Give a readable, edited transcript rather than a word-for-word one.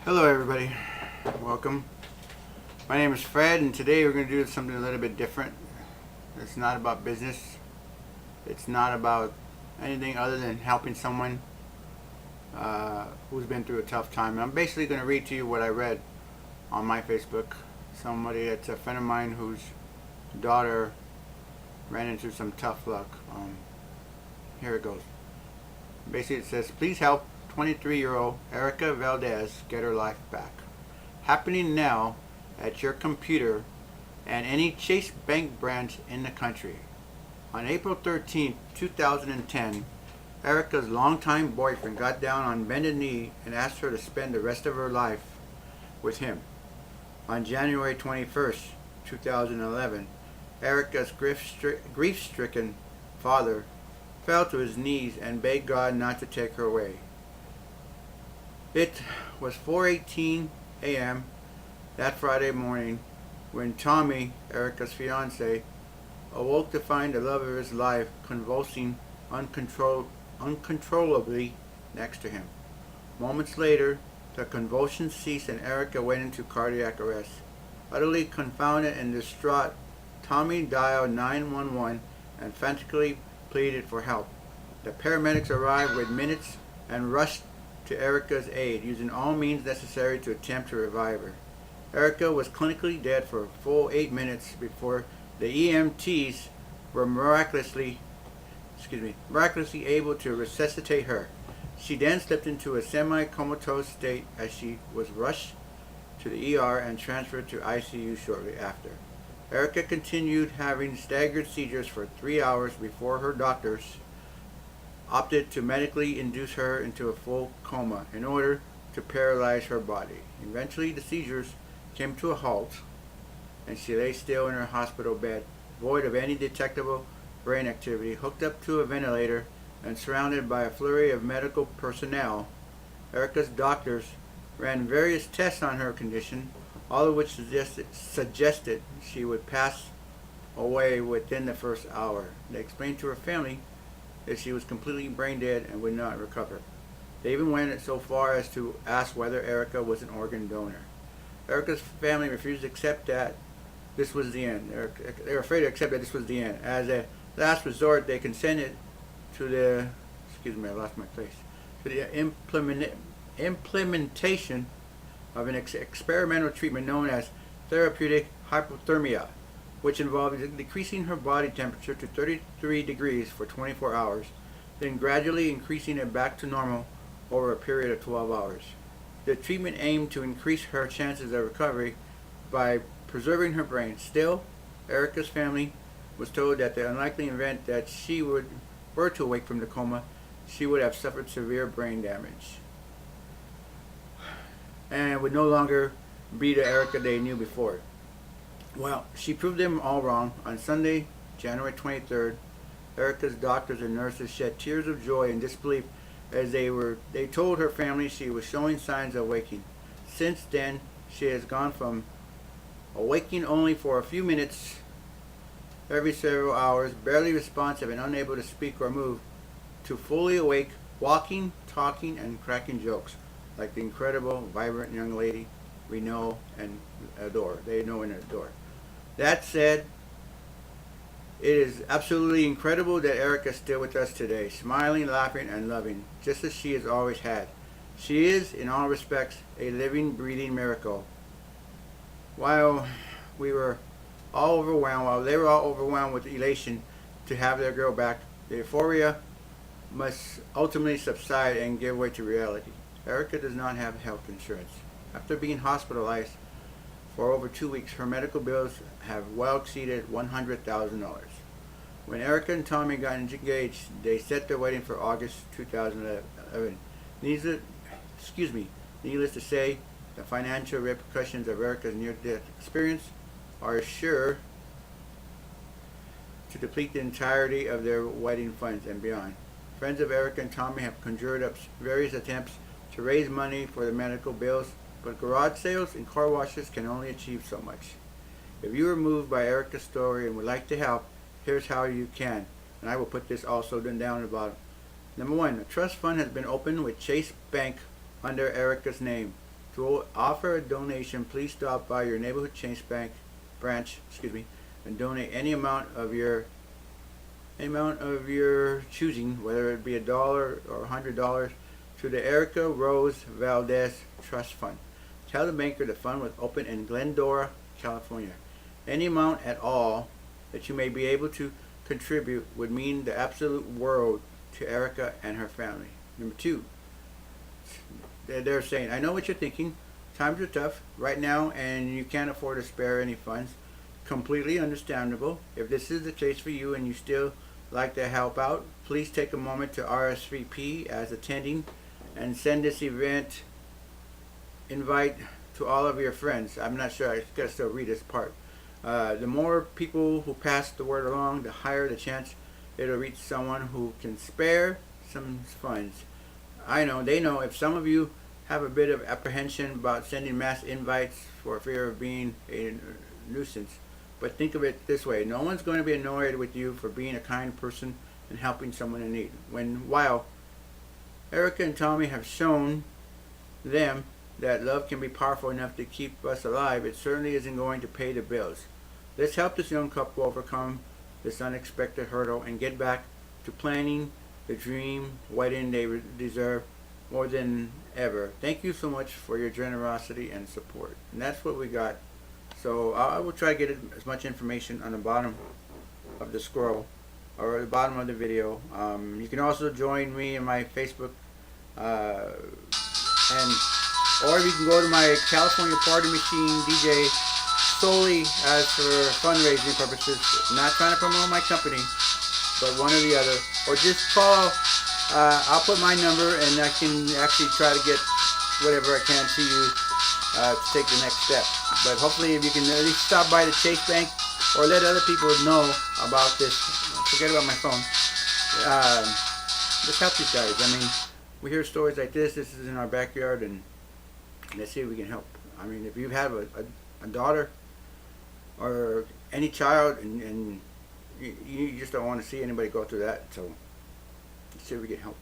Hello everybody, welcome. My name is Fred and today we're going to do something a little bit different. It's not about business. It's not about anything other than helping someone who's been through a tough time. I'm basically going to read to you what I read on my Facebook. Somebody that's a friend of mine whose daughter ran into some tough luck. Here it goes. Basically it says, please help 23-year-old Erica Valdes get her life back. Happening now at your computer and any Chase Bank branch in the country. On April 13, 2010, Erica's longtime boyfriend got down on bended knee and asked her to spend the rest of her life with him. On January 21st, 2011, Erica's grief-stricken father fell to his knees and begged God not to take her away. It was 4:18 a.m. that Friday morning when Tommy, Erica's fiance, awoke to find the love of his life convulsing uncontrollably next to him. Moments later, the convulsions ceased and Erica went into cardiac arrest. Utterly confounded and distraught, Tommy dialed 911 and frantically pleaded for help. The paramedics arrived within minutes and rushed to Erica's aid, using all means necessary to attempt to revive her. Erica was clinically dead for a full 8 minutes before the EMTs were miraculously able to resuscitate her. She then slipped into a semi-comatose state as she was rushed to the ER and transferred to ICU shortly after. Erica continued having staggered seizures for 3 hours before her doctors opted to medically induce her into a full coma in order to paralyze her body. Eventually, the seizures came to a halt, and she lay still in her hospital bed, void of any detectable brain activity, hooked up to a ventilator, and surrounded by a flurry of medical personnel. Erica's doctors ran various tests on her condition, all of which suggested she would pass away within the first hour. They explained to her family that she was completely brain dead and would not recover. They even went so far as to ask whether Erica was an organ donor. Erica's family refused to accept that this was the end. They were afraid to accept that this was the end. As a last resort, they consented to the implementation of an experimental treatment known as therapeutic hypothermia, which involved decreasing her body temperature to 33 degrees for 24 hours, then gradually increasing it back to normal over a period of 12 hours. The treatment aimed to increase her chances of recovery by preserving her brain. Still, Erica's family was told that the unlikely event that she were to awake from the coma, she would have suffered severe brain damage and would no longer be the Erica they knew before. Well, she proved them all wrong. On Sunday, January 23rd, Erica's doctors and nurses shed tears of joy and disbelief as they told her family she was showing signs of waking. Since then, she has gone from awaking only for a few minutes every several hours, barely responsive and unable to speak or move, to fully awake, walking, talking, and cracking jokes like the incredible, vibrant young lady we know and adore. They know and adore. That said, it is absolutely incredible that Erica is still with us today, smiling, laughing, and loving, just as she has always had. She is, in all respects, a living, breathing miracle. While they were all overwhelmed with elation to have their girl back, the euphoria must ultimately subside and give way to reality. Erica does not have health insurance. After being hospitalized for over 2 weeks, her medical bills have well exceeded $100,000. When Erica and Tommy got engaged, they set their wedding for August 2011. Needless to say, the financial repercussions of Erica's near-death experience are sure to deplete the entirety of their wedding funds and beyond. Friends of Erica and Tommy have conjured up various attempts to raise money for the medical bills, but garage sales and car washes can only achieve so much. If you are moved by Erica's story and would like to help, here's how you can. And I will put this also down at the bottom. Number one, a trust fund has been opened with Chase Bank under Erica's name. To offer a donation, please stop by your neighborhood Chase Bank branch, and donate any amount of your choosing, whether it be $1 or $100, to the Erica Rose Valdes Trust Fund. Tell the banker the fund was opened in Glendora, California. Any amount at all that you may be able to contribute would mean the absolute world to Erica and her family. Number 2, they're saying, I know what you're thinking. Times are tough right now and you can't afford to spare any funds. Completely understandable. If this is the case for you and you still like to help out, please take a moment to RSVP as attending and send this event invite to all of your friends. I'm not sure, I gotta still read this part. The more people who pass the word along, the higher the chance it'll reach someone who can spare some funds. I know, they know, if some of you have a bit of apprehension about sending mass invites for fear of being a nuisance, but think of it this way: no one's going to be annoyed with you for being a kind person and helping someone in need. While Erica and Tommy have shown them that love can be powerful enough to keep us alive, it certainly isn't going to pay the bills. Let's help this young couple overcome this unexpected hurdle and get back to planning the dream wedding they deserve more than ever. Thank you so much for your generosity and support. And that's what we got. So I will try to get as much information on the bottom of the scroll or the bottom of the video. You can also join me in my Facebook or you can go to my California Party Machine DJ solely as for fundraising purposes, not trying to promote my company, but one or the other. Or just call, I'll put my number and I can actually try to get whatever I can to you to take the next step. But hopefully if you can at least stop by the Chase Bank or let other people know about this. Forget about my phone. Let's help these guys. I mean, we hear stories like this. This is in our backyard, and let's see if we can help. I mean, if you have a daughter or any child and you just don't want to see anybody go through that, so let's see if we can help.